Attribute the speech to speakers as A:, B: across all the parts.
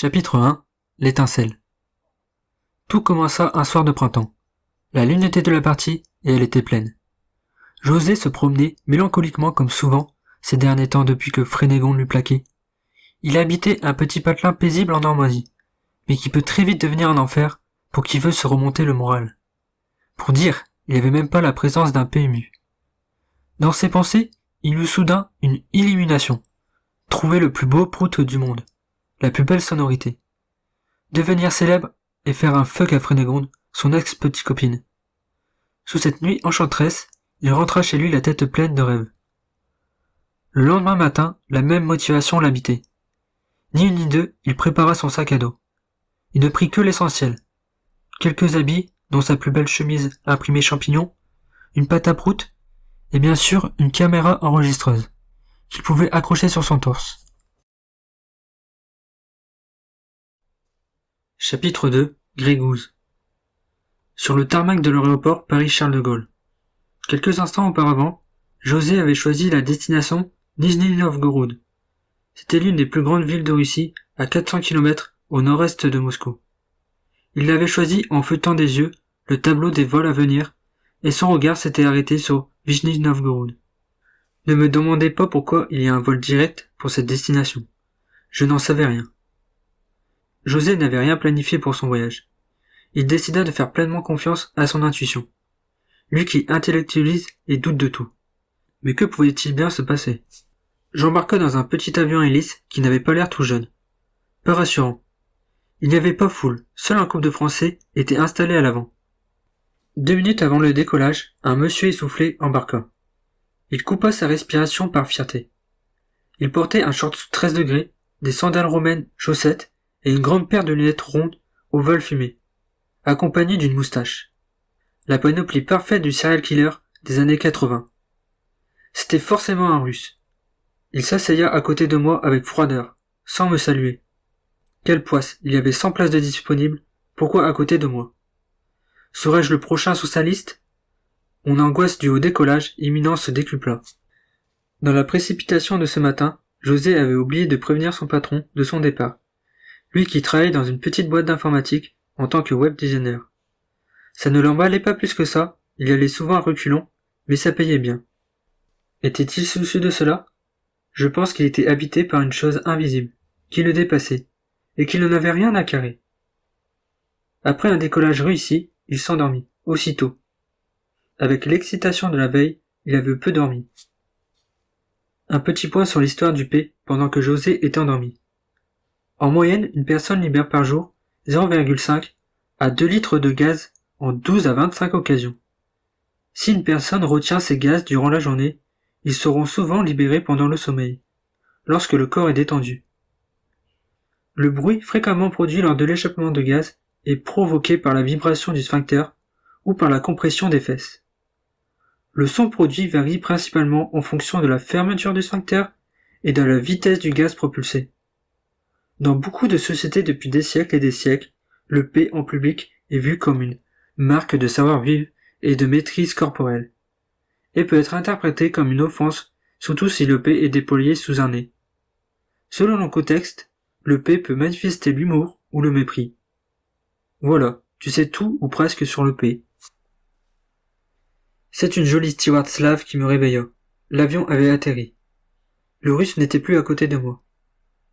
A: Chapitre 1. L'étincelle. Tout commença un soir de printemps. La lune était de la partie et elle était pleine. José se promenait mélancoliquement comme souvent ces derniers temps depuis que Frénégonde l'eut plaqué. Il habitait un petit patelin paisible en Normandie, mais qui peut très vite devenir un enfer pour qui veut se remonter le moral. Pour dire, il n'y avait même pas la présence d'un PMU. Dans ses pensées, il eut soudain une illumination. Trouver le plus beau prout du monde, la plus belle sonorité. Devenir célèbre et faire un fuck à Frénégonde, son ex-petite copine. Sous cette nuit enchanteresse, il rentra chez lui la tête pleine de rêves. Le lendemain matin, la même motivation l'habitait. Ni une ni deux, il prépara son sac à dos. Il ne prit que l'essentiel. Quelques habits, dont sa plus belle chemise imprimée champignon, une pâte à prout, et bien sûr une caméra enregistreuse, qu'il pouvait accrocher sur son torse. Chapitre 2. Grégouze. Sur le tarmac de l'aéroport Paris-Charles de Gaulle. Quelques instants auparavant, José avait choisi la destination Nijni-Novgorod. C'était l'une des plus grandes villes de Russie, à 400 km au nord-est de Moscou. Il l'avait choisi en feuilletant des yeux le tableau des vols à venir, et son regard s'était arrêté sur Nijni-Novgorod. Ne me demandez pas pourquoi il y a un vol direct pour cette destination. Je n'en savais rien. José n'avait rien planifié pour son voyage. Il décida de faire pleinement confiance à son intuition. Lui qui intellectualise et doute de tout. Mais que pouvait-il bien se passer? J'embarqua dans un petit avion hélice qui n'avait pas l'air tout jeune. Peu rassurant. Il n'y avait pas foule, seul un couple de Français était installé à l'avant. 2 minutes avant le décollage, un monsieur essoufflé embarqua. Il coupa sa respiration par fierté. Il portait un short sous 13 degrés, des sandales romaines chaussettes et une grande paire de lunettes rondes au vol fumé, accompagné d'une moustache. La panoplie parfaite du serial killer des années 80. C'était forcément un Russe. Il s'asseyait à côté de moi avec froideur, sans me saluer. Quelle poisse, il y avait 100 places de disponibles, pourquoi à côté de moi? Serais-je le prochain sous sa liste? Mon angoisse due au décollage imminent se décupla. Dans la précipitation de ce matin, José avait oublié de prévenir son patron de son départ. Lui qui travaillait dans une petite boîte d'informatique en tant que web designer. Ça ne l'emballait pas plus que ça, il y allait souvent à reculons, mais ça payait bien. Était-il soucieux de cela? Je pense qu'il était habité par une chose invisible, qui le dépassait, et qu'il n'en avait rien à carrer. Après un décollage réussi, il s'endormit, aussitôt. Avec l'excitation de la veille, il avait peu dormi. Un petit point sur l'histoire du P pendant que José était endormi. En moyenne, une personne libère par jour 0,5 à 2 litres de gaz en 12 à 25 occasions. Si une personne retient ces gaz durant la journée, ils seront souvent libérés pendant le sommeil, lorsque le corps est détendu. Le bruit fréquemment produit lors de l'échappement de gaz est provoqué par la vibration du sphincter ou par la compression des fesses. Le son produit varie principalement en fonction de la fermeture du sphincter et de la vitesse du gaz propulsé. Dans beaucoup de sociétés depuis des siècles et des siècles, le P en public est vu comme une marque de savoir-vivre et de maîtrise corporelle, et peut être interprété comme une offense, surtout si le P est déployé sous un nez. Selon le contexte, le P peut manifester l'humour ou le mépris. Voilà, tu sais tout ou presque sur le P. C'est une jolie steward slave qui me réveilla. L'avion avait atterri. Le Russe n'était plus à côté de moi.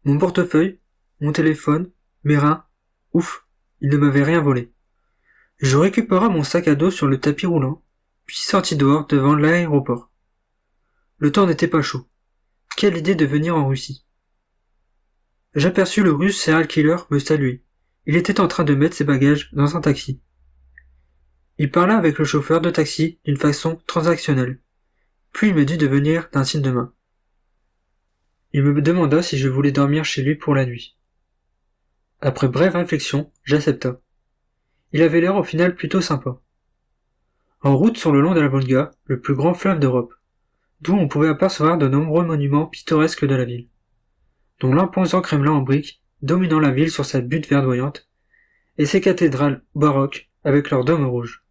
A: Mon portefeuille, mon téléphone, mes reins, ouf, il ne m'avait rien volé. Je récupéra mon sac à dos sur le tapis roulant, puis sortis dehors devant l'aéroport. Le temps n'était pas chaud. Quelle idée de venir en Russie. J'aperçus le Russe serial killer me saluer. Il était en train de mettre ses bagages dans un taxi. Il parla avec le chauffeur de taxi d'une façon transactionnelle. Puis il me dit de venir d'un signe de main. Il me demanda si je voulais dormir chez lui pour la nuit. Après brève réflexion, j'accepta. Il avait l'air au final plutôt sympa. En route sur le long de la Volga, le plus grand fleuve d'Europe, d'où on pouvait apercevoir de nombreux monuments pittoresques de la ville, dont l'imposant Kremlin en briques dominant la ville sur sa butte verdoyante, et ses cathédrales baroques avec leurs dômes rouges.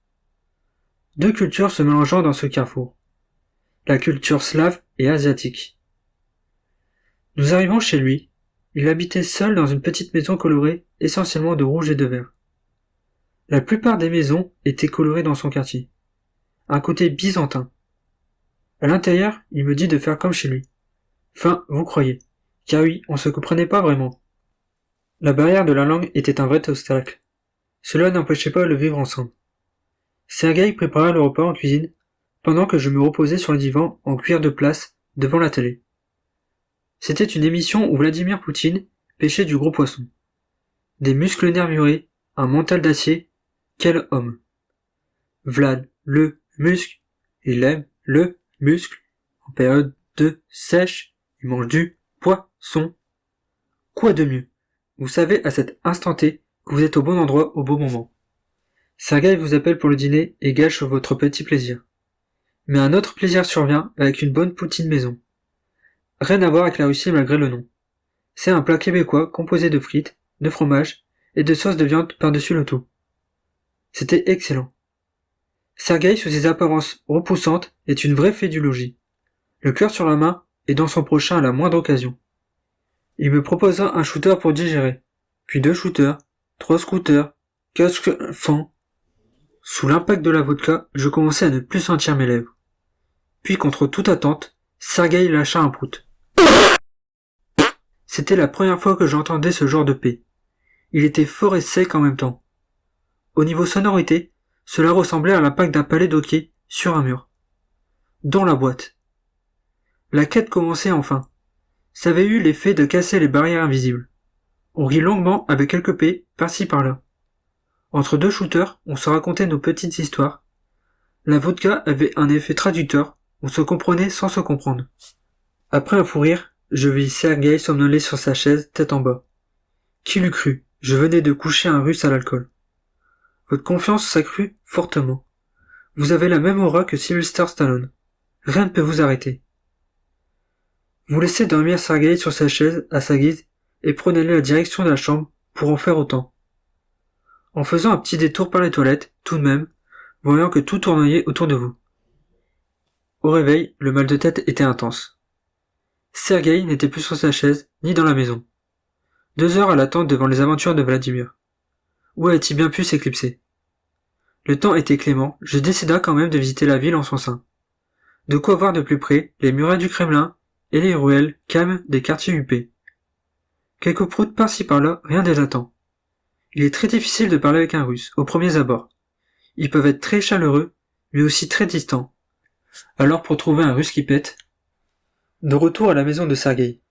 A: 2 cultures se mélangeant dans ce carrefour, la culture slave et asiatique. Nous arrivons chez lui, Il habitait seul dans une petite maison colorée essentiellement de rouge et de vert. La plupart des maisons étaient colorées dans son quartier. Un côté byzantin. À l'intérieur, il me dit de faire comme chez lui. Enfin, vous croyez. Car oui, on se comprenait pas vraiment. La barrière de la langue était un vrai obstacle. Cela n'empêchait pas de vivre ensemble. Sergueï prépara le repas en cuisine, pendant que je me reposais sur le divan en cuir de place devant la télé. C'était une émission où Vladimir Poutine pêchait du gros poisson. Des muscles nervurés, un mental d'acier, quel homme. Vlad, le muscle, il aime le muscle. En période de sèche, il mange du poisson. Quoi de mieux? Vous savez à cet instant T que vous êtes au bon endroit au bon moment. Sergueï vous appelle pour le dîner et gâche votre petit plaisir. Mais un autre plaisir survient avec une bonne poutine maison. Rien à voir avec la Russie malgré le nom. C'est un plat québécois composé de frites, de fromage et de sauce de viande par-dessus le tout. C'était excellent. Sergueï, sous ses apparences repoussantes, est une vraie fée du logis. Le cœur sur la main et dans son prochain à la moindre occasion. Il me proposa un shooter pour digérer, puis 2 shooters, 3 scooters, 4 fans. Sous l'impact de la vodka, je commençais à ne plus sentir mes lèvres. Puis, contre toute attente, Sergueï lâcha un prout. C'était la première fois que j'entendais ce genre de paix. Il était fort et sec en même temps. Au niveau sonorité, cela ressemblait à l'impact d'un palais d'hockey sur un mur. Dans la boîte. La quête commençait enfin. Ça avait eu l'effet de casser les barrières invisibles. On rit longuement avec quelques paix par-ci par-là. Entre 2 shooters, on se racontait nos petites histoires. La vodka avait un effet traducteur, on se comprenait sans se comprendre. Après un fou rire, je vis Sergueï somnoler sur sa chaise, tête en bas. Qui l'eût cru? Je venais de coucher un Russe à l'alcool. Votre confiance s'accrut fortement. Vous avez la même aura que Sylvester Stallone. Rien ne peut vous arrêter. Vous laissez dormir Sergueï sur sa chaise, à sa guise, et prenez-le la direction de la chambre pour en faire autant. En faisant un petit détour par les toilettes, tout de même, voyant que tout tournoyait autour de vous. Au réveil, le mal de tête était intense. Sergueï n'était plus sur sa chaise, ni dans la maison. 2 heures à l'attente devant les aventures de Vladimir. Où a-t-il bien pu s'éclipser? Le temps était clément, je décida quand même de visiter la ville en son sein. De quoi voir de plus près les murailles du Kremlin et les ruelles calmes des quartiers huppés. Quelques proutes par-ci par-là, rien d'élatant. Il est très difficile de parler avec un Russe, aux premiers abords. Ils peuvent être très chaleureux, mais aussi très distants. Alors pour trouver un Russe qui pète... De retour à la maison de Sergueï.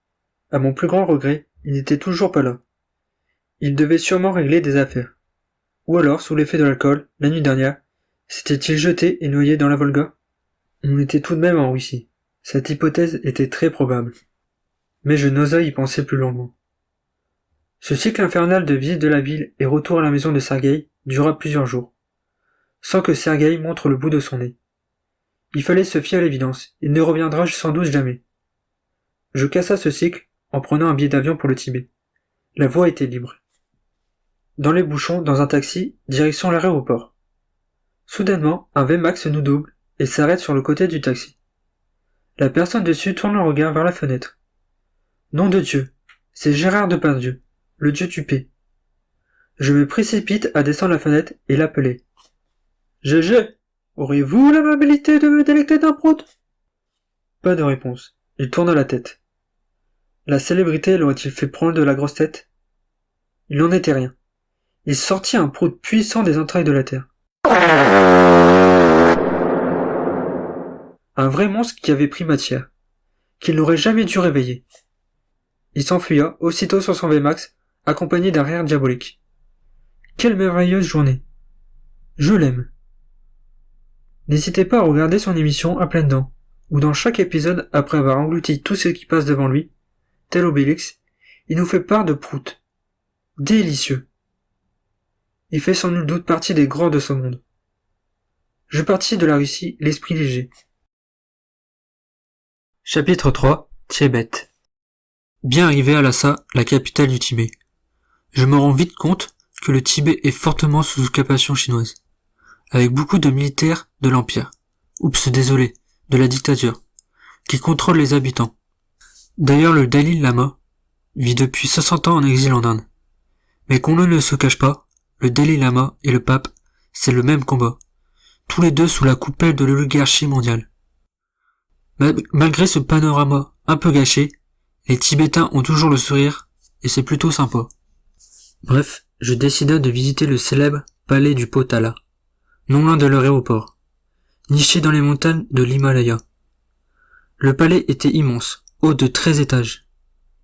A: À mon plus grand regret, il n'était toujours pas là. Il devait sûrement régler des affaires. Ou alors, sous l'effet de l'alcool, la nuit dernière, s'était-il jeté et noyé dans la Volga? On était tout de même en Russie. Cette hypothèse était très probable. Mais je n'osais y penser plus longuement. Ce cycle infernal de visite de la ville et retour à la maison de Sergueï dura plusieurs jours, sans que Sergueï montre le bout de son nez. Il fallait se fier à l'évidence, il ne reviendra sans doute jamais. Je cassa ce cycle en prenant un billet d'avion pour le Tibet. La voie était libre. Dans les bouchons, dans un taxi, direction l'aéroport. Soudainement, un VMAX nous double et s'arrête sur le côté du taxi. La personne dessus tourne le regard vers la fenêtre. Nom de Dieu, c'est Gérard Depardieu, le dieu du paix. Je me précipite à descendre la fenêtre et l'appeler. GG, auriez-vous l'amabilité de me délecter d'un prout? Pas de réponse. Il tourna la tête. La célébrité l'aurait-il fait prendre de la grosse tête? Il n'en était rien. Il sortit un prout puissant des entrailles de la terre. Un vrai monstre qui avait pris matière, qu'il n'aurait jamais dû réveiller. Il s'enfuya aussitôt sur son VMAX, accompagné d'un rire diabolique. Quelle merveilleuse journée. Je l'aime. N'hésitez pas à regarder son émission à pleines dents, où dans chaque épisode, après avoir englouti tout ce qui passe devant lui, tel Obélix, il nous fait part de prout. Délicieux. Il fait sans nul doute partie des grands de ce monde. Je partis de la Russie, l'esprit léger. Chapitre 3. Tibet. Bien arrivé à Lhasa, la capitale du Tibet. Je me rends vite compte que le Tibet est fortement sous occupation chinoise, avec beaucoup de militaires de l'Empire, désolé, de la dictature, qui contrôlent les habitants. D'ailleurs le Dalai Lama, vit depuis 60 ans en exil en Inde. Mais qu'on ne se cache pas, le Dalai Lama et le pape, c'est le même combat. Tous les deux sous la coupelle de l'oligarchie mondiale. Malgré ce panorama un peu gâché, les Tibétains ont toujours le sourire, et c'est plutôt sympa. Bref, je décida de visiter le célèbre palais du Potala, non loin de leur aéroport, niché dans les montagnes de l'Himalaya. Le palais était immense, haut de 13 étages.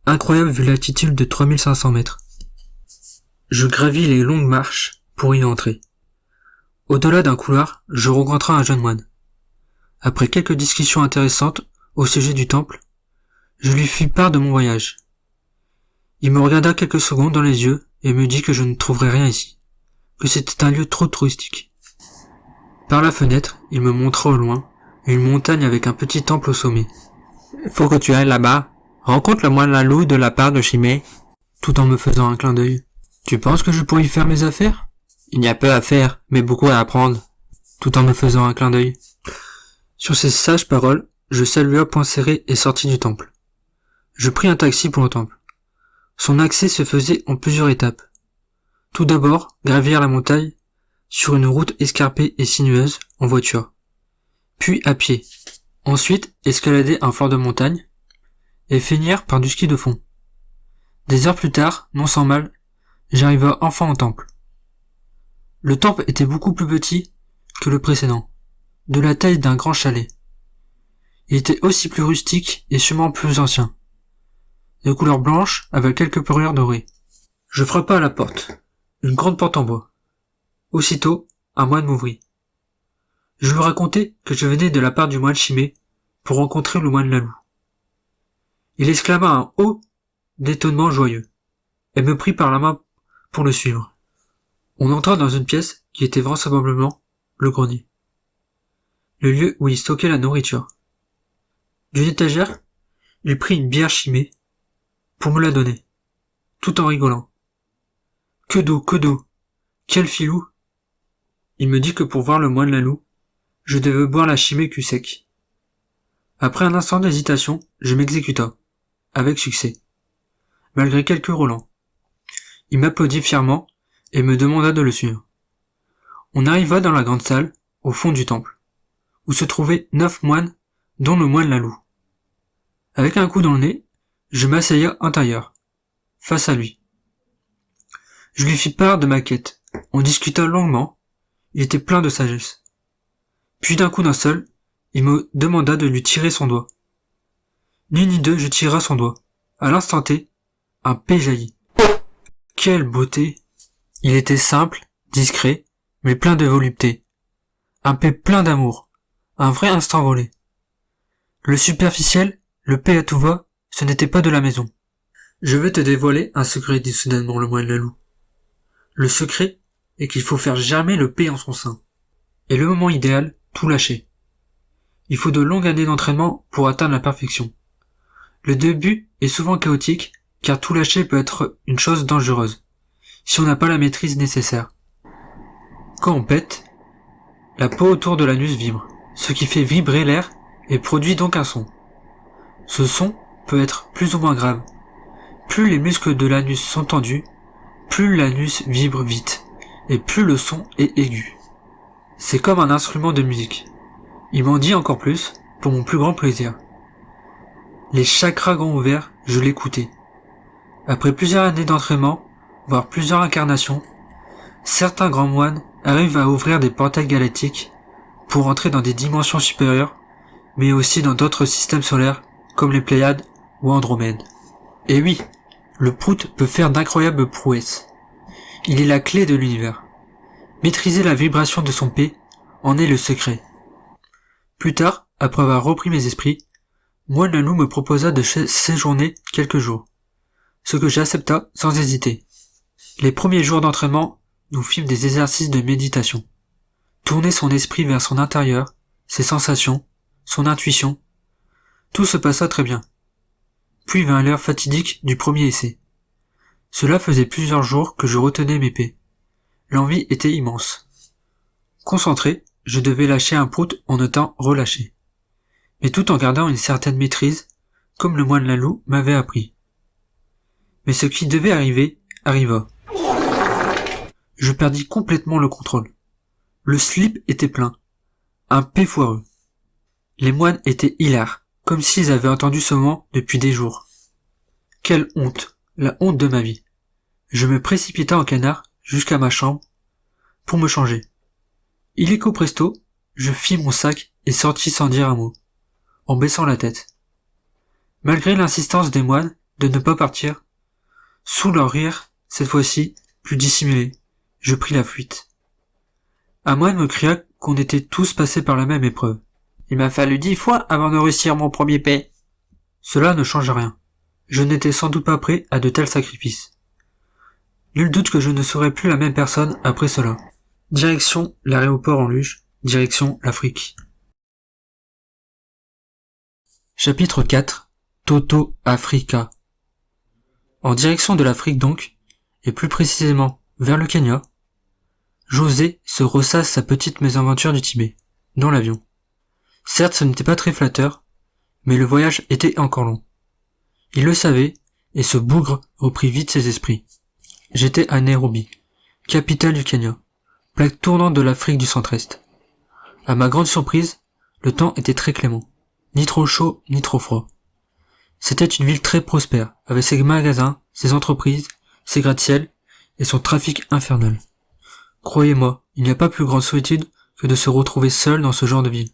A: Incroyable vu l'altitude de 3500 mètres. Je gravis les longues marches pour y entrer. Au-delà d'un couloir, je rencontrai un jeune moine. Après quelques discussions intéressantes au sujet du temple, je lui fis part de mon voyage. Il me regarda quelques secondes dans les yeux et me dit que je ne trouverais rien ici, que c'était un lieu trop touristique. Par la fenêtre, il me montra au loin une montagne avec un petit temple au sommet. « Faut que tu ailles là-bas. Rencontre le moine Lalou de la part de Chimay. » Tout en me faisant un clin d'œil. « Tu penses que je pourrais y faire mes affaires ? Il y a peu à faire, mais beaucoup à apprendre. » Tout en me faisant un clin d'œil. Sur ces sages paroles, je salua poing serré et sortis du temple. Je pris un taxi pour le temple. Son accès se faisait en plusieurs étapes. Tout d'abord, gravir la montagne, sur une route escarpée et sinueuse, en voiture. Puis à pied. Ensuite, escalader un flanc de montagne, et finir par du ski de fond. Des heures plus tard, non sans mal, j'arrivai enfin au temple. Le temple était beaucoup plus petit que le précédent, de la taille d'un grand chalet. Il était aussi plus rustique et sûrement plus ancien, de couleur blanche avec quelques parures dorées. Je frappai à la porte, une grande porte en bois. Aussitôt, un moine m'ouvrit. Je lui racontai que je venais de la part du moine Chimay pour rencontrer le moine Lalou. Il exclama un « oh » d'étonnement joyeux, et me prit par la main pour le suivre. On entra dans une pièce qui était vraisemblablement le grenier, le lieu où il stockait la nourriture. D'une étagère, il prit une bière Chimay pour me la donner, tout en rigolant. « Que d'eau, quel filou !» Il me dit que pour voir le moine Lalou, je devais boire la Chimay cul sec. Après un instant d'hésitation, je m'exécuta, avec succès, malgré quelques relents. Il m'applaudit fièrement et me demanda de le suivre. On arriva dans la grande salle, au fond du temple, où se trouvaient 9 moines, dont le moine Lalou. Avec un coup dans le nez, je m'asseyai intérieur, face à lui. Je lui fis part de ma quête. On discuta longuement. Il était plein de sagesse. Puis d'un coup d'un seul, il me demanda de lui tirer son doigt. Ni ni deux, je tirai son doigt. À l'instant T, un P jaillit. Quelle beauté! Il était simple, discret, mais plein de volupté. Un P plein d'amour. Un vrai instant volé. Le superficiel, le P à tout va, ce n'était pas de la maison. Je vais te dévoiler un secret, dit soudainement le moine Lalou. Le secret est qu'il faut faire germer le P en son sein. Et le moment idéal, tout lâcher. Il faut de longues années d'entraînement pour atteindre la perfection. Le début est souvent chaotique, car tout lâcher peut être une chose dangereuse, si on n'a pas la maîtrise nécessaire. Quand on pète, la peau autour de l'anus vibre, ce qui fait vibrer l'air et produit donc un son. Ce son peut être plus ou moins grave. Plus les muscles de l'anus sont tendus, plus l'anus vibre vite, et plus le son est aigu. C'est comme un instrument de musique. Il m'en dit encore plus, pour mon plus grand plaisir. Les chakras grands ouverts, je l'écoutais. Après plusieurs années d'entraînement, voire plusieurs incarnations, certains grands moines arrivent à ouvrir des portails galactiques pour entrer dans des dimensions supérieures, mais aussi dans d'autres systèmes solaires, comme les Pléiades ou Andromède. Et oui, le prout peut faire d'incroyables prouesses. Il est la clé de l'univers. Maîtriser la vibration de son P en est le secret. Plus tard, après avoir repris mes esprits, moine Lalou me proposa de séjourner quelques jours, ce que j'accepta sans hésiter. Les premiers jours d'entraînement, nous fîmes des exercices de méditation. Tourner son esprit vers son intérieur, ses sensations, son intuition, tout se passa très bien. Puis vint l'heure fatidique du premier essai. Cela faisait plusieurs jours que je retenais mes P. L'envie était immense. Concentré, je devais lâcher un prout en étant relâché, mais tout en gardant une certaine maîtrise, comme le moine Lalou m'avait appris. Mais ce qui devait arriver, arriva. Je perdis complètement le contrôle. Le slip était plein. Un paix foireux. Les moines étaient hilares, comme s'ils avaient attendu ce moment depuis des jours. Quelle honte, la honte de ma vie. Je me précipita en canard jusqu'à ma chambre pour me changer. Illico presto, je fis mon sac et sortis sans dire un mot, en baissant la tête. Malgré l'insistance des moines de ne pas partir, sous leur rire, cette fois-ci, plus dissimulé, je pris la fuite. Un moine me cria qu'on était tous passés par la même épreuve. Il m'a fallu 10 fois avant de réussir mon premier paix. Cela ne change rien. Je n'étais sans doute pas prêt à de tels sacrifices. Nul doute que je ne serais plus la même personne après cela. Direction l'aéroport en luge, direction l'Afrique. Chapitre 4. Toto Africa. En direction de l'Afrique donc, et plus précisément vers le Kenya, José se ressasse sa petite mésaventure du Tibet, dans l'avion. Certes, ce n'était pas très flatteur, mais le voyage était encore long. Il le savait, et ce bougre reprit vite ses esprits. J'étais à Nairobi, capitale du Kenya, plaque tournante de l'Afrique du centre-est. À ma grande surprise, le temps était très clément, ni trop chaud, ni trop froid. C'était une ville très prospère, avec ses magasins, ses entreprises, ses gratte-ciels, et son trafic infernal. Croyez-moi, il n'y a pas plus grande solitude que de se retrouver seul dans ce genre de ville.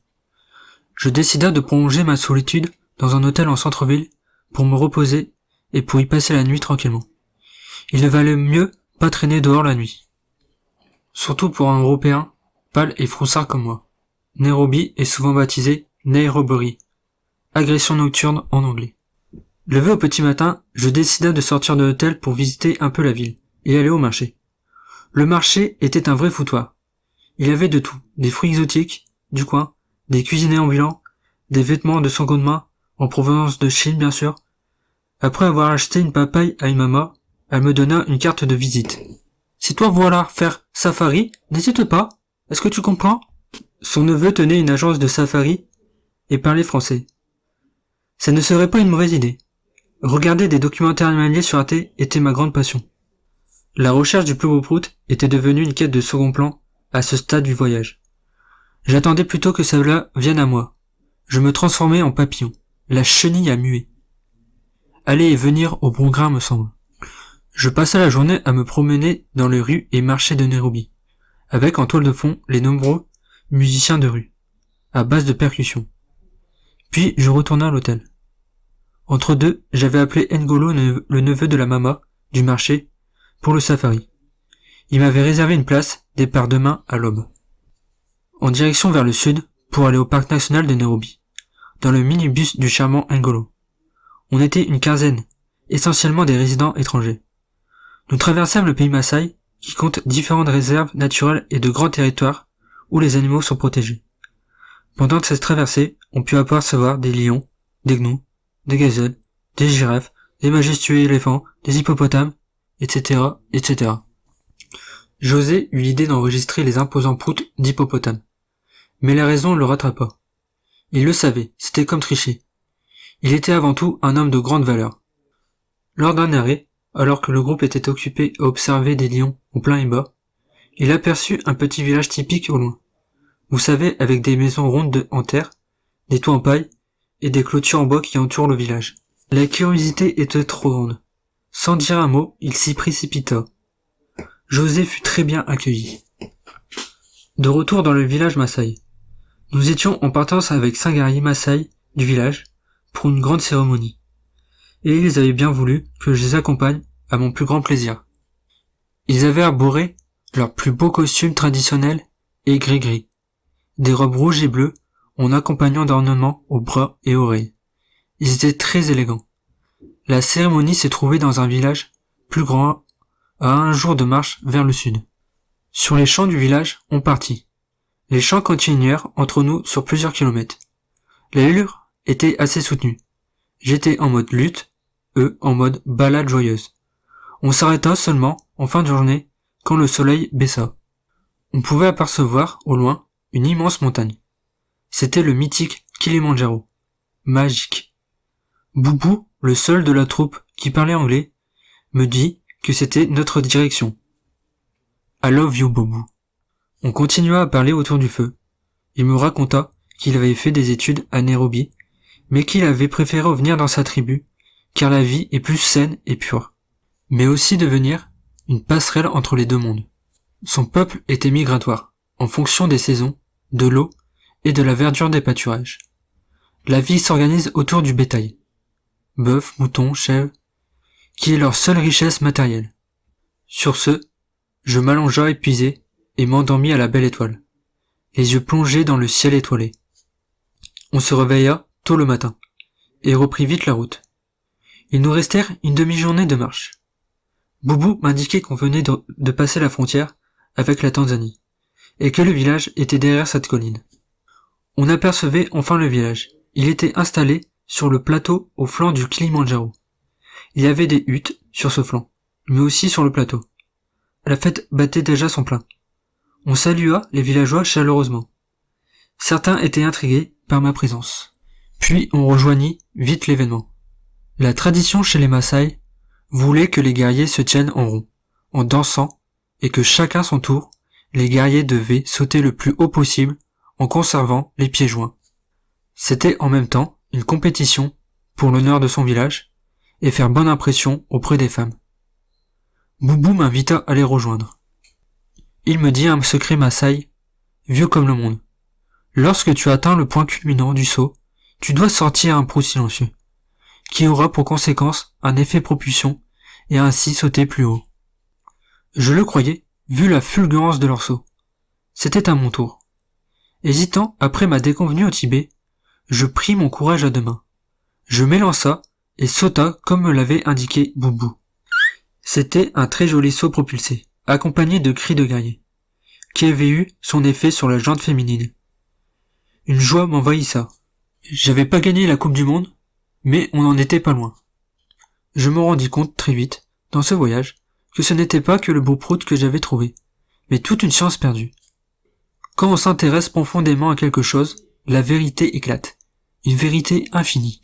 A: Je décida de prolonger ma solitude dans un hôtel en centre-ville pour me reposer et pour y passer la nuit tranquillement. Il ne valait mieux pas traîner dehors la nuit. Surtout pour un Européen, pâle et froussard comme moi. Nairobi est souvent baptisé Nairobi, agression nocturne en anglais. Levé au petit matin, je décida de sortir de l'hôtel pour visiter un peu la ville et aller au marché. Le marché était un vrai foutoir. Il y avait de tout, des fruits exotiques, du coin, des cuisiniers ambulants, des vêtements de seconde main, en provenance de Chine bien sûr. Après avoir acheté une papaye à une maman, elle me donna une carte de visite. Si toi voilà faire safari, n'hésite pas. Est-ce que tu comprends? Son neveu tenait une agence de safari et parlait français. Ça ne serait pas une mauvaise idée. Regarder des documentaires animaliers sur Arte était ma grande passion. La recherche du plus beau prout était devenue une quête de second plan à ce stade du voyage. J'attendais plutôt que cela vienne à moi. Je me transformais en papillon, la chenille à muer. Aller et venir au bon grain me semble. Je passais la journée à me promener dans les rues et marchés de Nairobi, avec en toile de fond les nombreux musiciens de rue, à base de percussions. Puis je retournai à l'hôtel. Entre deux, j'avais appelé N'Golo, le neveu de la mama, du marché, pour le safari. Il m'avait réservé une place, départ demain à l'aube. En direction vers le sud, pour aller au parc national de Nairobi, dans le minibus du charmant N'Golo. On était une quinzaine, essentiellement des résidents étrangers. Nous traversâmes le pays Maasai, qui compte différentes réserves naturelles et de grands territoires où les animaux sont protégés. Pendant cette traversée, on put apercevoir des lions, des gnous, des gazelles, des girafes, des majestueux éléphants, des hippopotames, etc., etc. José eut l'idée d'enregistrer les imposants proutes d'hippopotames. Mais la raison le rattrapa. Il le savait, c'était comme tricher. Il était avant tout un homme de grande valeur. Lors d'un arrêt, alors que le groupe était occupé à observer des lions au plein et bas, il aperçut un petit village typique au loin. Vous savez, avec des maisons rondes en terre, des toits en paille, et des clôtures en bois qui entourent le village. La curiosité était trop grande. Sans dire un mot, il s'y précipita. José fut très bien accueilli. De retour dans le village Maasai. Nous étions en partance avec 5 guerriers Maasai du village pour une grande cérémonie. Et ils avaient bien voulu que je les accompagne à mon plus grand plaisir. Ils avaient arboré leurs plus beaux costumes traditionnels et gris-gris, des robes rouges et bleues en accompagnant d'ornements aux bras et oreilles. Ils étaient très élégants. La cérémonie s'est trouvée dans un village plus grand à 1 jour de marche vers le sud. Sur les champs du village, on partit. Les champs continuèrent entre nous sur plusieurs kilomètres. L'allure était assez soutenue. J'étais en mode lutte, eux en mode balade joyeuse. On s'arrêta seulement, en fin de journée, quand le soleil baissa. On pouvait apercevoir, au loin, une immense montagne. C'était le mythique Kilimandjaro. Magique. Boubou, le seul de la troupe qui parlait anglais, me dit que c'était notre direction. I love you, Boubou. On continua à parler autour du feu. Il me raconta qu'il avait fait des études à Nairobi, mais qu'il avait préféré revenir dans sa tribu, car la vie est plus saine et pure, mais aussi devenir une passerelle entre les deux mondes. Son peuple était migratoire, en fonction des saisons, de l'eau et de la verdure des pâturages. La vie s'organise autour du bétail. Bœuf, mouton, chèvre, qui est leur seule richesse matérielle. Sur ce, je m'allongea épuisé et m'endormis à la belle étoile, les yeux plongés dans le ciel étoilé. On se réveilla tôt le matin, et reprit vite la route. Il nous restèrent une demi-journée de marche. Boubou m'indiquait qu'on venait de passer la frontière avec la Tanzanie, et que le village était derrière cette colline. On apercevait enfin le village. Il était installé sur le plateau au flanc du Kilimandjaro. Il y avait des huttes sur ce flanc, mais aussi sur le plateau. La fête battait déjà son plein. On salua les villageois chaleureusement. Certains étaient intrigués par ma présence. Puis on rejoignit vite l'événement. La tradition chez les Maasai voulait que les guerriers se tiennent en rond, en dansant, et que chacun son tour, les guerriers devaient sauter le plus haut possible en conservant les pieds joints. C'était en même temps une compétition pour l'honneur de son village et faire bonne impression auprès des femmes. Boubou m'invita à les rejoindre. Il me dit un secret Maasai, vieux comme le monde. Lorsque tu atteins le point culminant du saut, tu dois sortir un prout silencieux, qui aura pour conséquence un effet propulsion et ainsi sauter plus haut. Je le croyais, vu la fulgurance de leur saut. C'était à mon tour. Hésitant après ma déconvenue au Tibet, je pris mon courage à deux mains. Je m'élança et sauta comme me l'avait indiqué Boubou. C'était un très joli saut propulsé, accompagné de cris de guerrier, qui avait eu son effet sur la jante féminine. Une joie m'envahissa. J'avais pas gagné la Coupe du Monde, mais on n'en était pas loin. Je me rendis compte très vite, dans ce voyage, que ce n'était pas que le beau prout que j'avais trouvé, mais toute une chance perdue. Quand on s'intéresse profondément à quelque chose, la vérité éclate, une vérité infinie.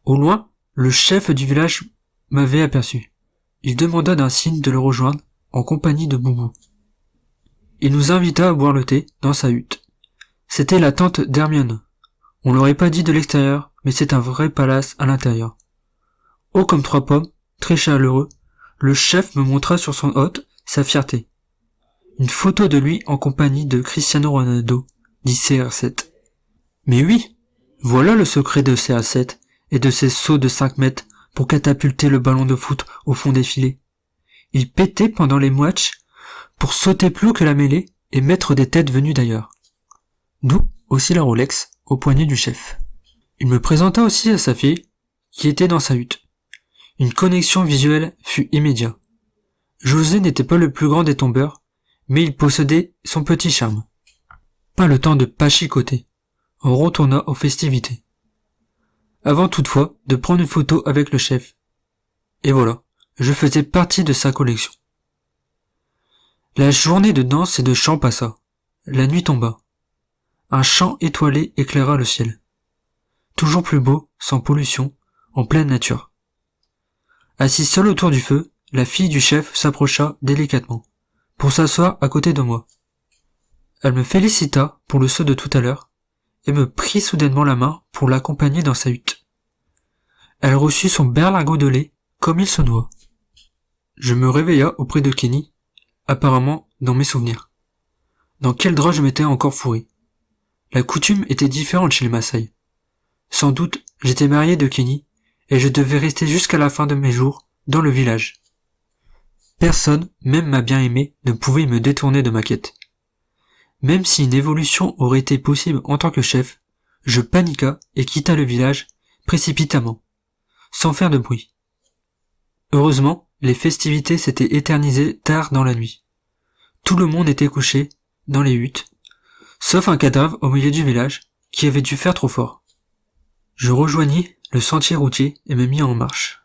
A: Au loin, le chef du village m'avait aperçu. Il demanda d'un signe de le rejoindre en compagnie de Boubou. Il nous invita à boire le thé dans sa hutte. C'était la tente d'Hermione. On l'aurait pas dit de l'extérieur, mais c'est un vrai palace à l'intérieur. Haut comme trois pommes, très chaleureux, le chef me montra sur son hôte sa fierté. Une photo de lui en compagnie de Cristiano Ronaldo, dit CR7. Mais oui, voilà le secret de CR7 et de ses sauts de 5 mètres pour catapulter le ballon de foot au fond des filets. Il pétait pendant les matchs pour sauter plus haut que la mêlée et mettre des têtes venues d'ailleurs. D'où aussi la Rolex au poignet du chef. Il me présenta aussi à sa fille, qui était dans sa hutte. Une connexion visuelle fut immédiate. José n'était pas le plus grand des tombeurs, mais il possédait son petit charme. Pas le temps de pachicoter. On retourna aux festivités. Avant toutefois de prendre une photo avec le chef. Et voilà, je faisais partie de sa collection. La journée de danse et de chant passa. La nuit tomba. Un champ étoilé éclaira le ciel. Toujours plus beau, sans pollution, en pleine nature. Assise seule autour du feu, la fille du chef s'approcha délicatement, pour s'asseoir à côté de moi. Elle me félicita pour le saut de tout à l'heure, et me prit soudainement la main pour l'accompagner dans sa hutte. Elle reçut son berlingot de lait, comme il se doit. Je me réveilla auprès de Kenny, apparemment dans mes souvenirs. Dans quel drap je m'étais encore fourré. La coutume était différente chez les Maasai. Sans doute, j'étais marié de Kenny, et je devais rester jusqu'à la fin de mes jours dans le village. Personne, même ma bien-aimée, ne pouvait me détourner de ma quête. Même si une évolution aurait été possible en tant que chef, je paniqua et quitta le village précipitamment, sans faire de bruit. Heureusement, les festivités s'étaient éternisées tard dans la nuit. Tout le monde était couché, dans les huttes, sauf un cadavre au milieu du village, qui avait dû faire trop fort. Je rejoignis le sentier routier et me mis en marche.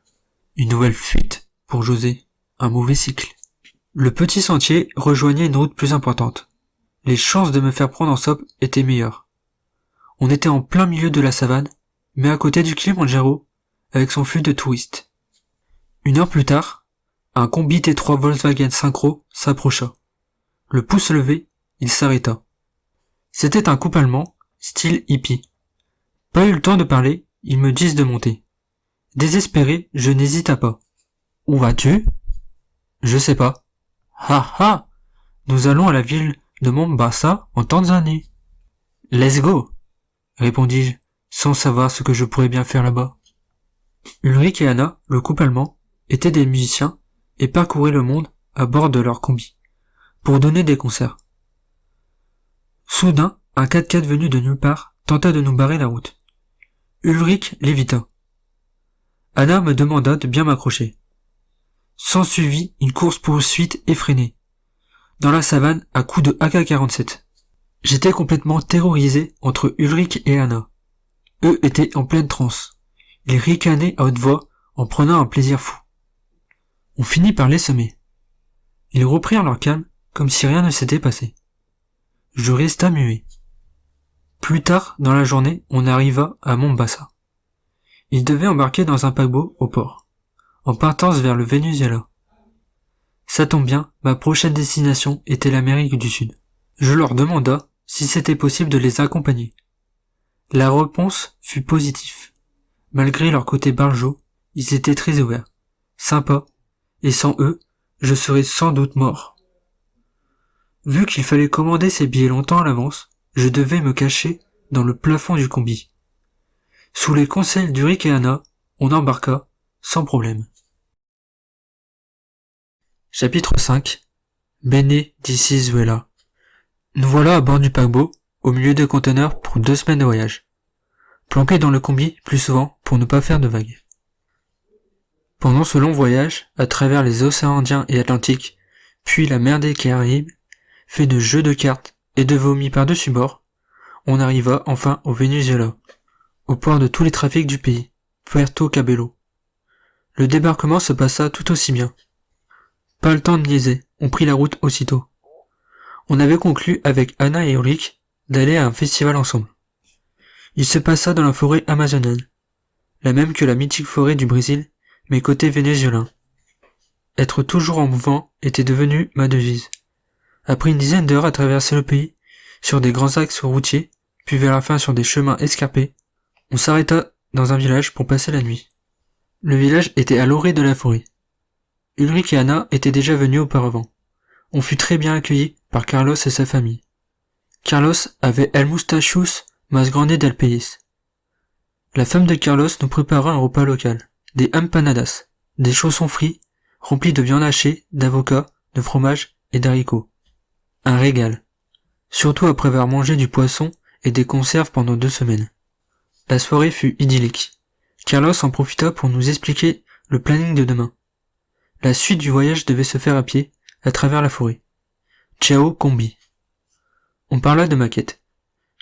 A: Une nouvelle fuite pour José, un mauvais cycle. Le petit sentier rejoignait une route plus importante. Les chances de me faire prendre en sope étaient meilleures. On était en plein milieu de la savane, mais à côté du Kilimandjaro, avec son flux de touristes. Une heure plus tard, un combi T3 Volkswagen Synchro s'approcha. Le pouce levé, il s'arrêta. C'était un couple allemand, style hippie. Pas eu le temps de parler, ils me disent de monter. Désespéré, je n'hésita pas. Où vas-tu? Je sais pas. Ha ha! Nous allons à la ville de Mombasa, en Tanzanie. Let's go! Répondis-je, sans savoir ce que je pourrais bien faire là-bas. Ulrich et Anna, le couple allemand, étaient des musiciens et parcouraient le monde à bord de leur combi, pour donner des concerts. Soudain, un 4x4 venu de nulle part tenta de nous barrer la route. Ulrich l'évita. Anna me demanda de bien m'accrocher. S'ensuivit une course-poursuite effrénée, dans la savane à coups de AK-47. J'étais complètement terrorisé entre Ulrich et Anna. Eux étaient en pleine transe. Ils ricanaient à haute voix en prenant un plaisir fou. On finit par les semer. Ils reprirent leur calme comme si rien ne s'était passé. Je resta muet. Plus tard dans la journée, on arriva à Mombasa. Ils devaient embarquer dans un paquebot au port, en partance vers le Venezuela. Ça tombe bien, ma prochaine destination était l'Amérique du Sud. Je leur demanda si c'était possible de les accompagner. La réponse fut positive. Malgré leur côté barjot, ils étaient très ouverts, sympas, et sans eux, je serais sans doute mort. Vu qu'il fallait commander ses billets longtemps à l'avance, je devais me cacher dans le plafond du combi. Sous les conseils d'Ulrich et Anna, on embarqua, sans problème. Chapitre 5. Venezuela. Nous voilà à bord du paquebot, au milieu des conteneurs pour 2 semaines de voyage. Planqués dans le combi plus souvent pour ne pas faire de vagues. Pendant ce long voyage, à travers les océans Indien et Atlantique, puis la mer des Caraïbes, fait de jeux de cartes et de vomi par-dessus bord, on arriva enfin au Venezuela, au port de tous les trafics du pays, Puerto Cabello. Le débarquement se passa tout aussi bien. Pas le temps de niaiser, on prit la route aussitôt. On avait conclu avec Anna et Ulrich d'aller à un festival ensemble. Il se passa dans la forêt amazonienne, la même que la mythique forêt du Brésil, mais côté vénézuélien. Être toujours en mouvement était devenu ma devise. Après une dizaine d'heures à traverser le pays, sur des grands axes routiers, puis vers la fin sur des chemins escarpés, on s'arrêta dans un village pour passer la nuit. Le village était à l'orée de la forêt. Ulrich et Anna étaient déjà venus auparavant. On fut très bien accueillis par Carlos et sa famille. Carlos avait el mustachus más grande del país. La femme de Carlos nous prépara un repas local, des empanadas, des chaussons frits, remplis de viande hachée, d'avocats, de fromage et d'haricots. Un régal. Surtout après avoir mangé du poisson et des conserves pendant 2 semaines. La soirée fut idyllique. Carlos en profita pour nous expliquer le planning de demain. La suite du voyage devait se faire à pied, à travers la forêt. Ciao combi. On parla de ma quête.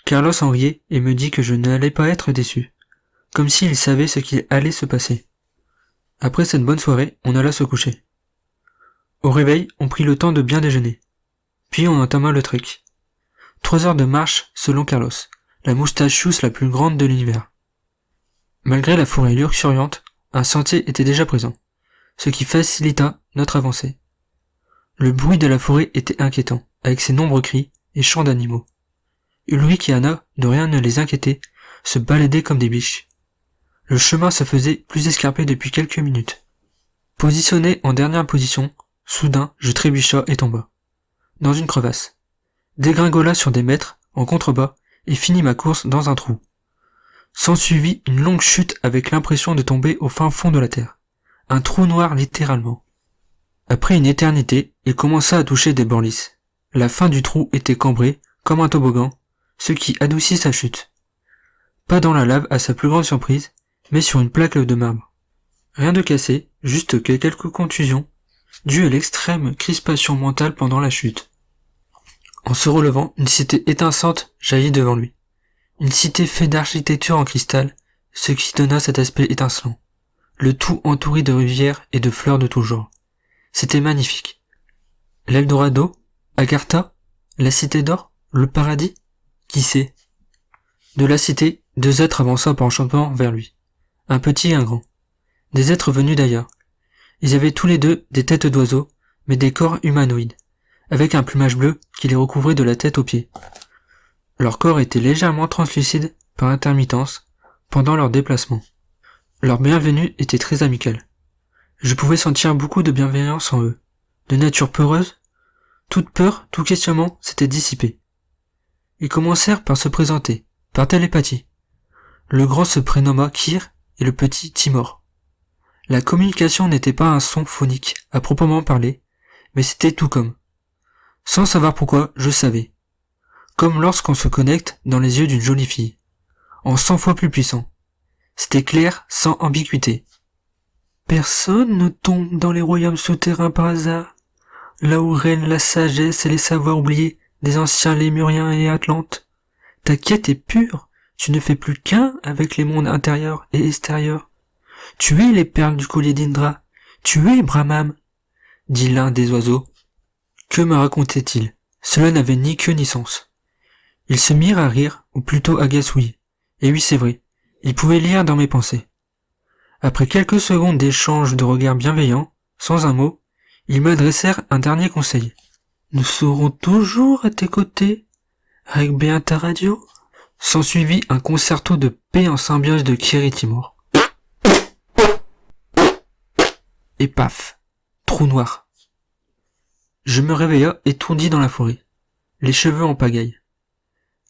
A: Carlos en riait et me dit que je n'allais pas être déçu, comme s'il savait ce qui allait se passer. Après cette bonne soirée, on alla se coucher. Au réveil, on prit le temps de bien déjeuner. Puis on entama le trek. 3 heures de marche selon Carlos, la mustachus la plus grande de l'univers. Malgré la forêt luxuriante, un sentier était déjà présent, ce qui facilita notre avancée. Le bruit de la forêt était inquiétant, avec ses nombreux cris et chants d'animaux. Ulrich et Anna, de rien ne les inquiétait, se baladaient comme des biches. Le chemin se faisait plus escarpé depuis quelques minutes. Positionné en dernière position, soudain je trébucha et tomba. Dans une crevasse. Dégringola sur des mètres, en contrebas, et finis ma course dans un trou. S'ensuivit une longue chute avec l'impression de tomber au fin fond de la terre. Un trou noir littéralement. Après une éternité, il commença à toucher des bords lisses. La fin du trou était cambrée, comme un toboggan, ce qui adoucit sa chute. Pas dans la lave à sa plus grande surprise, mais sur une plaque de marbre. Rien de cassé, juste quelques contusions, dues à l'extrême crispation mentale pendant la chute. En se relevant, une cité étincelante jaillit devant lui. Une cité faite d'architecture en cristal, ce qui donna cet aspect étincelant. Le tout entouré de rivières et de fleurs de tout genre. C'était magnifique. L'Eldorado, Agartha, la cité d'or, le paradis, qui sait? De la cité, 2 êtres avança par enchantement vers lui. Un petit et un grand. Des êtres venus d'ailleurs. Ils avaient tous les deux des têtes d'oiseaux, mais des corps humanoïdes, avec un plumage bleu qui les recouvrait de la tête aux pieds. Leur corps était légèrement translucide par intermittence pendant leur déplacement. Leur bienvenue était très amicale. Je pouvais sentir beaucoup de bienveillance en eux. De nature peureuse, toute peur, tout questionnement s'était dissipé. Ils commencèrent par se présenter, par télépathie. Le grand se prénomma Kir et le petit Timor. La communication n'était pas un son phonique à proprement parler, mais c'était tout comme. Sans savoir pourquoi, je savais. Comme lorsqu'on se connecte dans les yeux d'une jolie fille. En 100 fois plus puissant. C'était clair, sans ambiguïté. Personne ne tombe dans les royaumes souterrains par hasard, là où règne la sagesse et les savoirs oubliés des anciens Lémuriens et Atlantes. Ta quête est pure, tu ne fais plus qu'un avec les mondes intérieurs et extérieurs. Tu es les perles du collier d'Indra, tu es Brahmam, dit l'un des oiseaux. Que me racontait-il? Cela n'avait ni queue ni sens. Ils se mirent à rire, ou plutôt à gasouiller. Et oui, c'est vrai, ils pouvaient lire dans mes pensées. Après quelques secondes d'échange de regards bienveillants, sans un mot, ils m'adressèrent un dernier conseil. Nous serons toujours à tes côtés, avec bien ta radio. S'ensuivit un concerto de paix en symbiose de Kir et Timor. Et paf, trou noir. Je me réveilla étourdi dans la forêt, les cheveux en pagaille.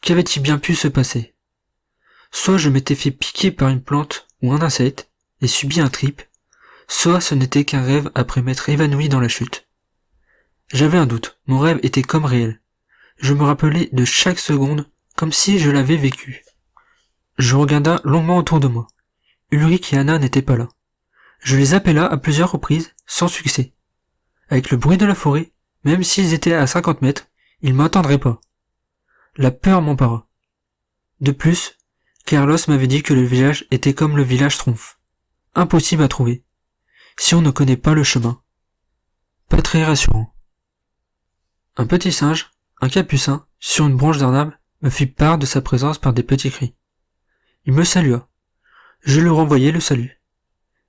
A: Qu'avait-il bien pu se passer? Soit je m'étais fait piquer par une plante ou un insecte et subi un trip, soit ce n'était qu'un rêve après m'être évanoui dans la chute. J'avais un doute, mon rêve était comme réel. Je me rappelais de chaque seconde comme si je l'avais vécu. Je regarda longuement autour de moi. Ulrich et Anna n'étaient pas là. Je les appela à plusieurs reprises, sans succès. Avec le bruit de la forêt, même s'ils étaient à 50 mètres, ils m'entendraient pas. La peur m'empara. De plus, Carlos m'avait dit que le village était comme le village Schtroumpf. Impossible à trouver. Si on ne connaît pas le chemin. Pas très rassurant. Un petit singe, un capucin, sur une branche d'un arbre, me fit part de sa présence par des petits cris. Il me salua. Je lui renvoyai le salut.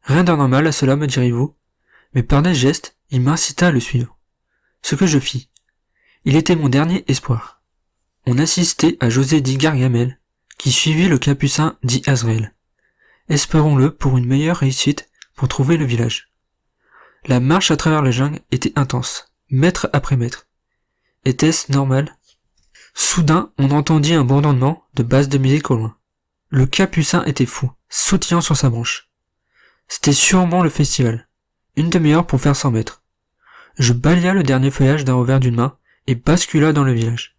A: Rien d'anormal à cela, me direz-vous, mais par des gestes, il m'incita à le suivre. Ce que je fis. Il était mon dernier espoir. On assistait à José dit Gargamel, qui suivit le capucin dit Azrael. Espérons-le pour une meilleure réussite pour trouver le village. La marche à travers la jungle était intense, mètre après mètre. Était-ce normal? Soudain, on entendit un bourdonnement de basse de musique au loin. Le capucin était fou, sautillant sur sa branche. C'était sûrement le festival. Une demi-heure pour faire 100 mètres. Je balia le dernier feuillage d'un revers d'une main et bascula dans le village.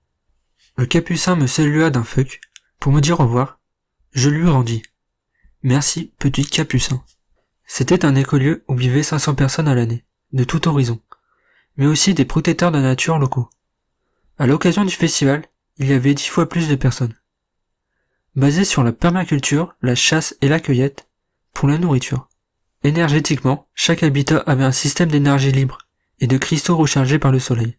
A: Le capucin me salua d'un fuck pour me dire au revoir. Je lui rendis. Merci, petit capucin. C'était un écolieu où vivaient 500 personnes à l'année, de tout horizon, mais aussi des protecteurs de la nature locaux. À l'occasion du festival, il y avait 10 fois plus de personnes. Basé sur la permaculture, la chasse et la cueillette, pour la nourriture. Énergétiquement, chaque habitat avait un système d'énergie libre et de cristaux rechargés par le soleil.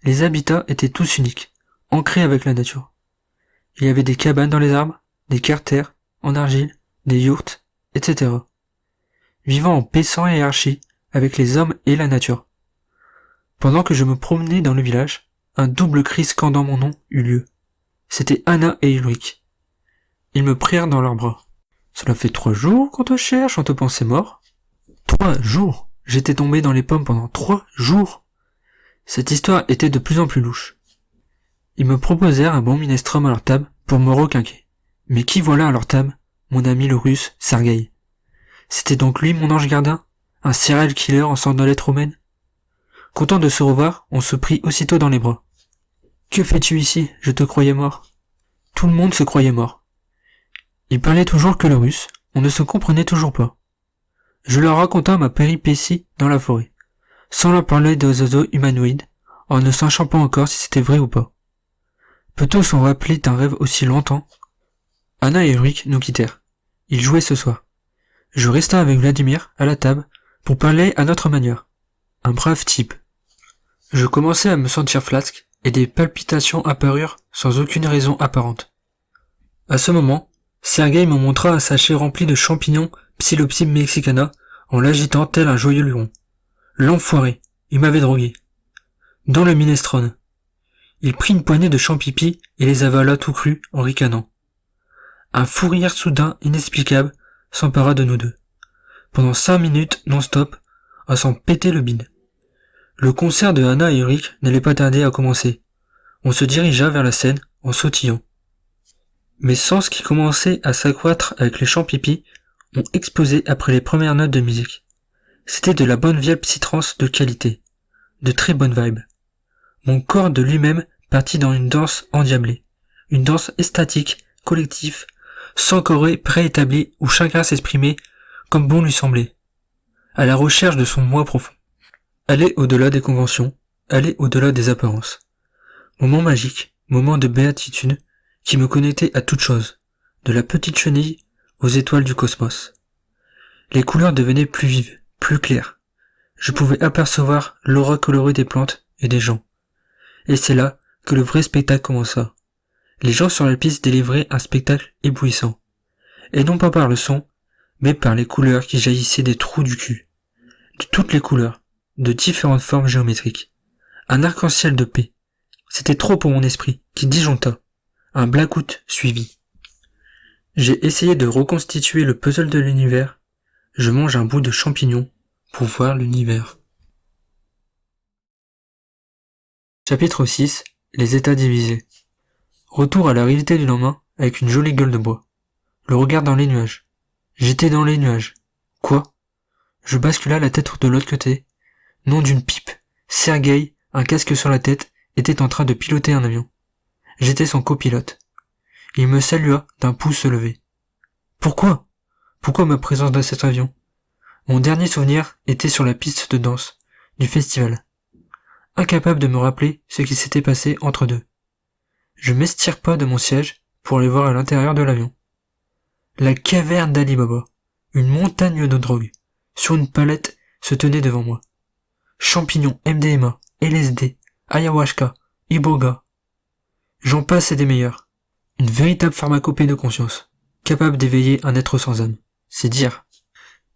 A: Les habitats étaient tous uniques, ancrés avec la nature. Il y avait des cabanes dans les arbres, des carters, en argile, des yourtes, etc. Vivant en paix sans hiérarchie avec les hommes et la nature. Pendant que je me promenais dans le village, un double cri scandant mon nom eut lieu. C'était Anna et Ulrich. Ils me prirent dans leurs bras. Cela fait 3 jours qu'on te cherche, on te pensait mort. 3 jours? J'étais tombé dans les pommes pendant 3 jours. Cette histoire était de plus en plus louche. Ils me proposèrent un bon minestrone à leur table pour me requinquer. Mais qui voilà à leur table? Mon ami le russe, Sergueï. C'était donc lui mon ange gardien? Un serial killer en sandalettes romaines? Content de se revoir, on se prit aussitôt dans les bras. Que fais-tu ici? Je te croyais mort. Tout le monde se croyait mort. Ils parlaient toujours que le russe, on ne se comprenait toujours pas. Je leur raconta ma péripétie dans la forêt, sans leur parler des oiseaux humanoïdes, en ne sachant pas encore si c'était vrai ou pas. Peut-on s'en rappeler d'un rêve aussi longtemps? Anna et Ulrich nous quittèrent. Ils jouaient ce soir. Je restai avec Vladimir à la table pour parler à notre manière. Un brave type. Je commençais à me sentir flasque et des palpitations apparurent sans aucune raison apparente. À ce moment, Sergueï me montra un sachet rempli de champignons Psilocybes mexicana en l'agitant tel un joyeux luron. L'enfoiré, il m'avait drogué. Dans le minestrone. Il prit une poignée de champipi et les avala tout crus en ricanant. Un fou rire soudain inexplicable s'empara de nous deux. Pendant 5 minutes non-stop, à s'en péter le bide. Le concert de Hannah et Ulrich n'allait pas tarder à commencer. On se dirigea vers la scène en sautillant. Mes sens qui commençaient à s'accroître avec les champipi ont explosé après les premières notes de musique. C'était de la bonne vieille psytrance de qualité. De très bonnes vibes. Mon corps de lui-même partit dans une danse endiablée. Une danse extatique, collective, sans choré préétabli où chacun s'exprimait comme bon lui semblait. À la recherche de son moi profond. Aller au-delà des conventions, aller au-delà des apparences. Moment magique, moment de béatitude, qui me connectait à toute chose, de la petite chenille aux étoiles du cosmos. Les couleurs devenaient plus vives, plus claires. Je pouvais apercevoir l'aura colorée des plantes et des gens. Et c'est là que le vrai spectacle commença. Les gens sur la piste délivraient un spectacle éblouissant. Et non pas par le son, mais par les couleurs qui jaillissaient des trous du cul. De toutes les couleurs, de différentes formes géométriques. Un arc-en-ciel de paix. C'était trop pour mon esprit, qui disjoncta. Un blackout suivit. J'ai essayé de reconstituer le puzzle de l'univers. Je mange un bout de champignon pour voir l'univers. Chapitre 6. Les états divisés. Retour à la réalité du lendemain avec une jolie gueule de bois. Le regard dans les nuages. J'étais dans les nuages. Quoi? Je bascula la tête de l'autre côté. Nom d'une pipe. Sergueï, un casque sur la tête, était en train de piloter un avion. J'étais son copilote. Il me salua d'un pouce levé. Pourquoi? Pourquoi ma présence dans cet avion? Mon dernier souvenir était sur la piste de danse du festival. Incapable de me rappeler ce qui s'était passé entre deux. Je m'estirpa de mon siège pour aller voir à l'intérieur de l'avion. La caverne d'Ali Baba, une montagne de drogue, sur une palette se tenait devant moi. Champignons, MDMA, LSD, ayahuasca, iboga. J'en passe et des meilleurs. Une véritable pharmacopée de conscience, capable d'éveiller un être sans âme. C'est dire.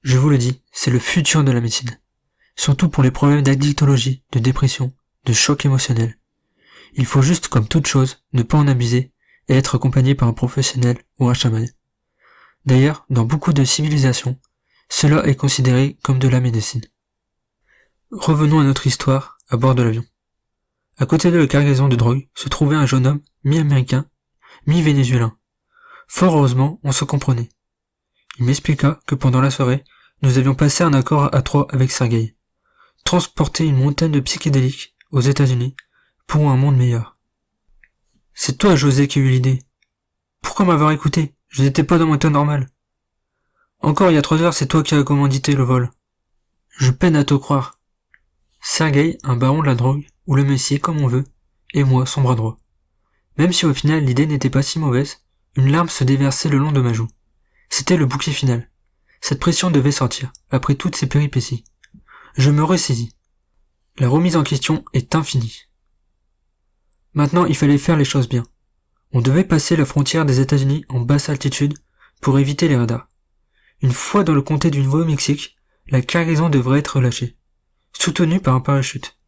A: Je vous le dis, c'est le futur de la médecine. Surtout pour les problèmes d'addictologie, de dépression, de choc émotionnel. Il faut juste, comme toute chose, ne pas en abuser et être accompagné par un professionnel ou un chaman. D'ailleurs, dans beaucoup de civilisations, cela est considéré comme de la médecine. Revenons à notre histoire à bord de l'avion. À côté de la cargaison de drogue se trouvait un jeune homme, mi-américain, mi-vénézuélin. Fort heureusement, on se comprenait. Il m'expliqua que pendant la soirée, nous avions passé un accord à 3 avec Sergueï. Transporter une montagne de psychédéliques aux États-Unis pour un monde meilleur. C'est toi, José, qui a eu l'idée. Pourquoi m'avoir écouté? Je n'étais pas dans mon état normal. Encore il y a 3 heures, c'est toi qui as commandité le vol. Je peine à te croire. Sergueï, un baron de la drogue, ou le messie comme on veut, et moi, son bras droit. Même si au final l'idée n'était pas si mauvaise, une larme se déversait le long de ma joue. C'était le bouquet final. Cette pression devait sortir, après toutes ces péripéties. Je me ressaisis. La remise en question est infinie. Maintenant, il fallait faire les choses bien. On devait passer la frontière des États-Unis en basse altitude pour éviter les radars. Une fois dans le comté du Nouveau-Mexique, la cargaison devrait être relâchée, soutenue par un parachute.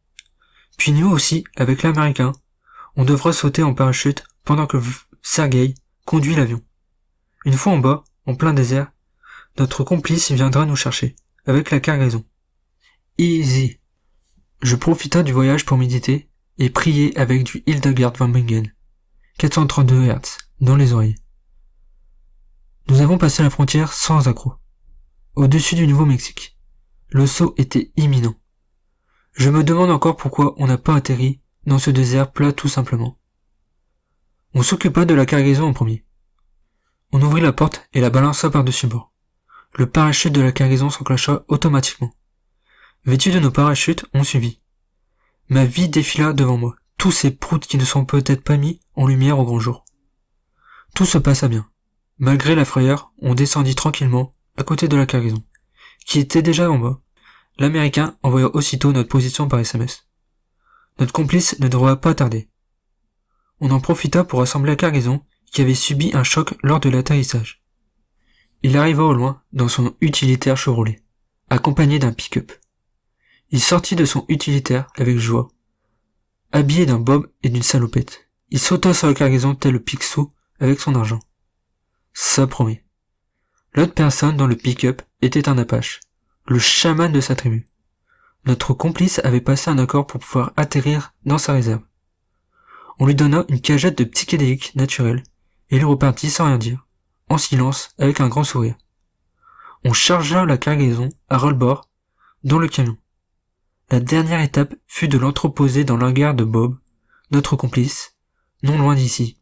A: Puis nous aussi, avec l'Américain, on devra sauter en parachute pendant que Sergueï conduit l'avion. Une fois en bas, en plein désert, notre complice viendra nous chercher, avec la cargaison. Easy. Je profita du voyage pour méditer et prier avec du Hildegard von Bingen, 432 Hz, dans les oreilles. Nous avons passé la frontière sans accroc. Au-dessus du Nouveau-Mexique. Le saut était imminent. Je me demande encore pourquoi on n'a pas atterri dans ce désert plat tout simplement. On s'occupa de la cargaison en premier. On ouvrit la porte et la balança par-dessus bord. Le parachute de la cargaison s'enclencha automatiquement. Vêtus de nos parachutes, on suivit. Ma vie défila devant moi, tous ces proutes qui ne sont peut-être pas mis en lumière au grand jour. Tout se passa bien. Malgré la frayeur, on descendit tranquillement, à côté de la cargaison, qui était déjà en bas. L'Américain envoya aussitôt notre position par SMS. Notre complice ne devrait pas tarder. On en profita pour rassembler la cargaison, qui avait subi un choc lors de l'atterrissage. Il arriva au loin, dans son utilitaire Chevrolet. accompagné d'un pick-up. Il sortit de son utilitaire avec joie, habillé d'un bob et d'une salopette. Il sauta sur la cargaison tel le Picsou avec son argent. Ça promet. L'autre personne dans le pick-up était un Apache, le chaman de sa tribu. Notre complice avait passé un accord pour pouvoir atterrir dans sa réserve. On lui donna une cagette de psychédéliques naturels et il repartit sans rien dire, en silence, avec un grand sourire. On chargea la cargaison à ras-le-bord dans le camion. La dernière étape fut de l'entreposer dans l'hangar de Bob, notre complice, non loin d'ici.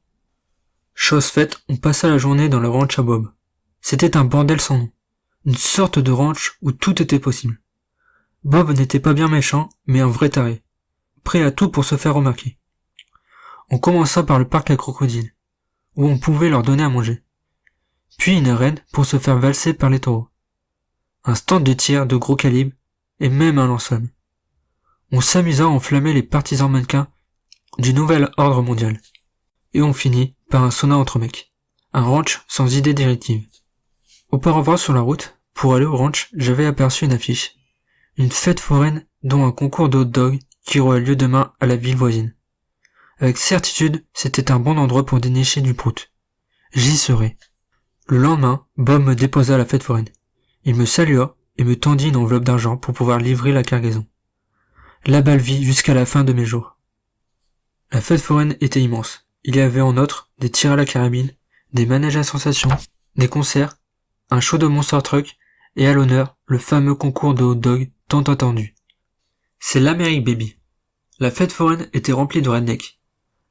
A: Chose faite, on passa la journée dans le ranch à Bob. C'était un bordel sans nom, une sorte de ranch où tout était possible. Bob n'était pas bien méchant, mais un vrai taré, prêt à tout pour se faire remarquer. On commença par le parc à crocodiles, où on pouvait leur donner à manger. Puis une arène pour se faire valser par les taureaux. Un stand de tir de gros calibre, et même un lance-flamme. On s'amusa à enflammer les partisans mannequins du nouvel ordre mondial. Et on finit par un sauna entre mecs. Un ranch sans idée directive. Auparavant sur la route, pour aller au ranch, j'avais aperçu une affiche. Une fête foraine dont un concours de hot-dog qui aurait lieu demain à la ville voisine. Avec certitude, c'était un bon endroit pour dénicher du prout. J'y serais. Le lendemain, Bob me déposa à la fête foraine. Il me salua et me tendit une enveloppe d'argent pour pouvoir livrer la cargaison. La belle vie jusqu'à la fin de mes jours. La fête foraine était immense. Il y avait en outre des tirs à la carabine, des manèges à sensations, des concerts, un show de Monster Truck et à l'honneur, le fameux concours de hot-dog tant attendu. C'est l'Amérique, baby. La fête foraine était remplie de rednecks.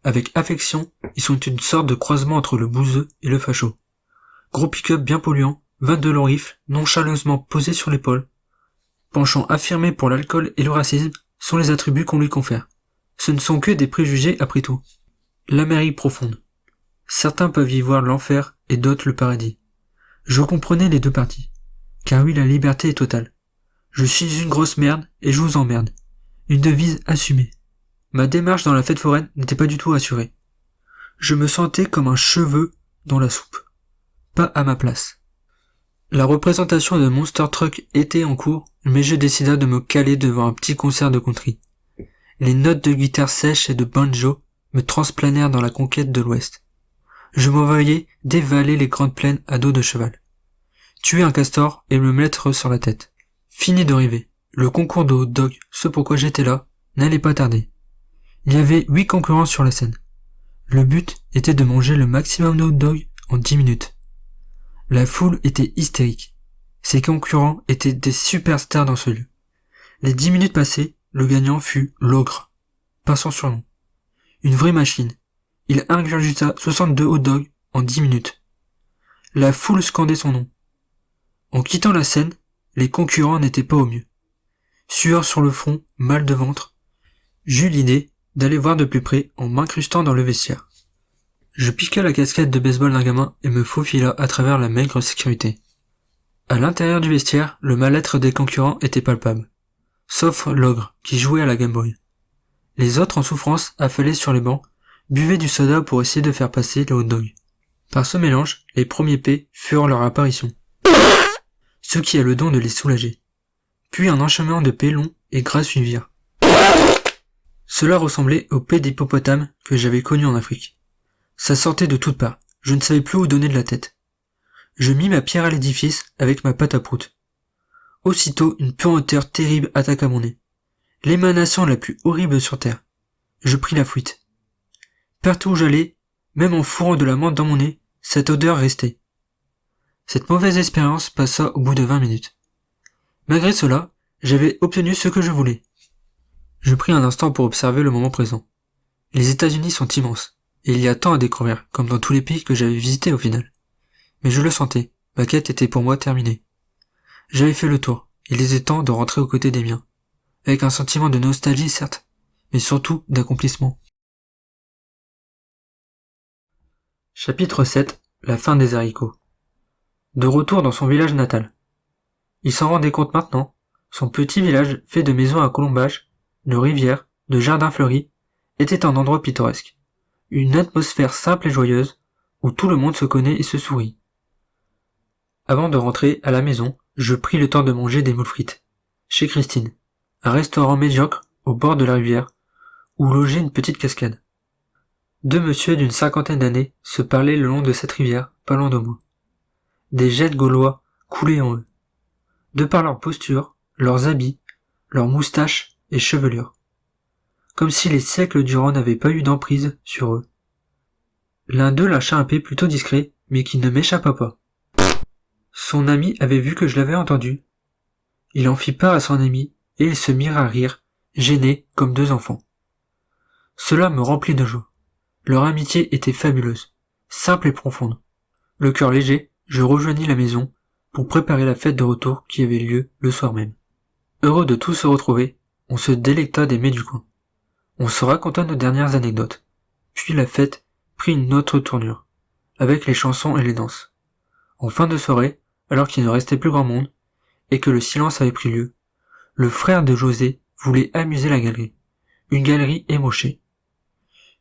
A: Avec affection, ils sont une sorte de croisement entre le bouseux et le facho. Gros pick-up bien polluant, 22 longs rifles, nonchalamment posés sur l'épaule. Penchant affirmé pour l'alcool et le racisme sont les attributs qu'on lui confère. Ce ne sont que des préjugés après tout. L'Amérique profonde. Certains peuvent y voir l'enfer et d'autres le paradis. Je comprenais les deux parties. Car oui, la liberté est totale. Je suis une grosse merde et je vous emmerde. Une devise assumée. Ma démarche dans la fête foraine n'était pas du tout assurée. Je me sentais comme un cheveu dans la soupe. Pas à ma place. La représentation de Monster Truck était en cours, mais je décida de me caler devant un petit concert de country. Les notes de guitare sèche et de banjo me transplanèrent dans la conquête de l'Ouest. Je m'envoyais dévaler les grandes plaines à dos de cheval. Tuer un castor et me mettre sur la tête. Fini de rêver. Le concours de hot-dog, ce pourquoi j'étais là, n'allait pas tarder. Il y avait 8 concurrents sur la scène. Le but était de manger le maximum de hot-dog en 10 minutes. La foule était hystérique. Ces concurrents étaient des superstars dans ce lieu. Les 10 minutes passées, le gagnant fut l'ogre, pas son surnom. Une vraie machine. Il ingurgita 62 hot-dogs en 10 minutes. La foule scandait son nom. En quittant la scène, les concurrents n'étaient pas au mieux. Sueur sur le front, mal de ventre, j'eus l'idée d'aller voir de plus près en m'incrustant dans le vestiaire. Je piqua la casquette de baseball d'un gamin et me faufila à travers la maigre sécurité. À l'intérieur du vestiaire, le mal-être des concurrents était palpable. Sauf l'ogre, qui jouait à la Game Boy. Les autres en souffrance affalés sur les bancs, buvaient du soda pour essayer de faire passer le hot-dog. Par ce mélange, les premiers P furent leur apparition. Ce qui a le don de les soulager. Puis un enchaînement de P longs et gras suivirent. Cela ressemblait au P d'hippopotame que j'avais connu en Afrique. Ça sortait de toutes parts, je ne savais plus où donner de la tête. Je mis ma pierre à l'édifice avec ma pâte à prout. Aussitôt, une puanteur terrible attaqua mon nez. L'émanation la plus horrible sur terre. Je pris la fuite. Partout où j'allais, même en fourrant de la menthe dans mon nez, cette odeur restait. Cette mauvaise expérience passa au bout de 20 minutes. Malgré cela, j'avais obtenu ce que je voulais. Je pris un instant pour observer le moment présent. Les États-Unis sont immenses, et il y a tant à découvrir, comme dans tous les pays que j'avais visités au final. Mais je le sentais, ma quête était pour moi terminée. J'avais fait le tour, il était temps de rentrer aux côtés des miens. Avec un sentiment de nostalgie certes, mais surtout d'accomplissement. Chapitre 7. La fin des haricots. De retour dans son village natal. Il s'en rendait compte maintenant, son petit village fait de maisons à colombage, de rivières, de jardins fleuris, était un endroit pittoresque. Une atmosphère simple et joyeuse, où tout le monde se connaît et se sourit. Avant de rentrer à la maison, Je pris le temps de manger des moules frites, chez Christine, un restaurant médiocre au bord de la rivière, où logeait une petite cascade. Deux messieurs d'une cinquantaine d'années se parlaient le long de cette rivière, pas loin de moi. Des jets gaulois coulaient en eux, de par leur posture, leurs habits, leurs moustaches et chevelures, comme si les siècles durant n'avaient pas eu d'emprise sur eux. L'un d'eux lâcha un paix plutôt discret, mais qui ne m'échappa pas. Son ami avait vu que je l'avais entendu. Il en fit part à son ami, et ils se mirent à rire, gênés comme deux enfants. Cela me remplit de joie. Leur amitié était fabuleuse, simple et profonde. Le cœur léger, je rejoignis la maison pour préparer la fête de retour qui avait lieu le soir même. Heureux de tous se retrouver, on se délecta des mets du coin. On se raconta nos dernières anecdotes. Puis la fête prit une autre tournure, avec les chansons et les danses. En fin de soirée, alors qu'il ne restait plus grand monde, et que le silence avait pris lieu, le frère de José voulait amuser la galerie, une galerie émochée.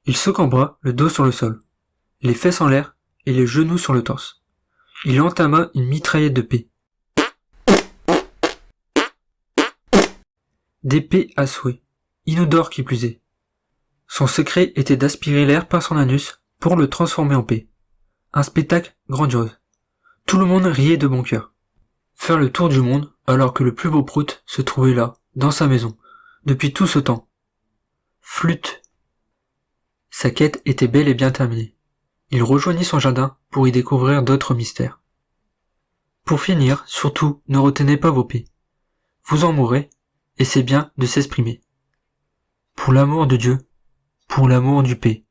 A: Il se cambra, le dos sur le sol, les fesses en l'air et les genoux sur le torse. Il entama une mitraillette de paix. D'épée à souhait, inodore qui plus est. Son secret était d'aspirer l'air par son anus pour le transformer en paix. Un spectacle grandiose. Tout le monde riait de bon cœur. Faire le tour du monde alors que le plus beau prout se trouvait là, dans sa maison, depuis tout ce temps. Flûte. Sa quête était bel et bien terminée. Il rejoignit son jardin pour y découvrir d'autres mystères. Pour finir, surtout, ne retenez pas vos paix. Vous en mourrez, et c'est bien de s'exprimer. Pour l'amour de Dieu, pour l'amour du paix.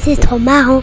B: C'est trop marrant.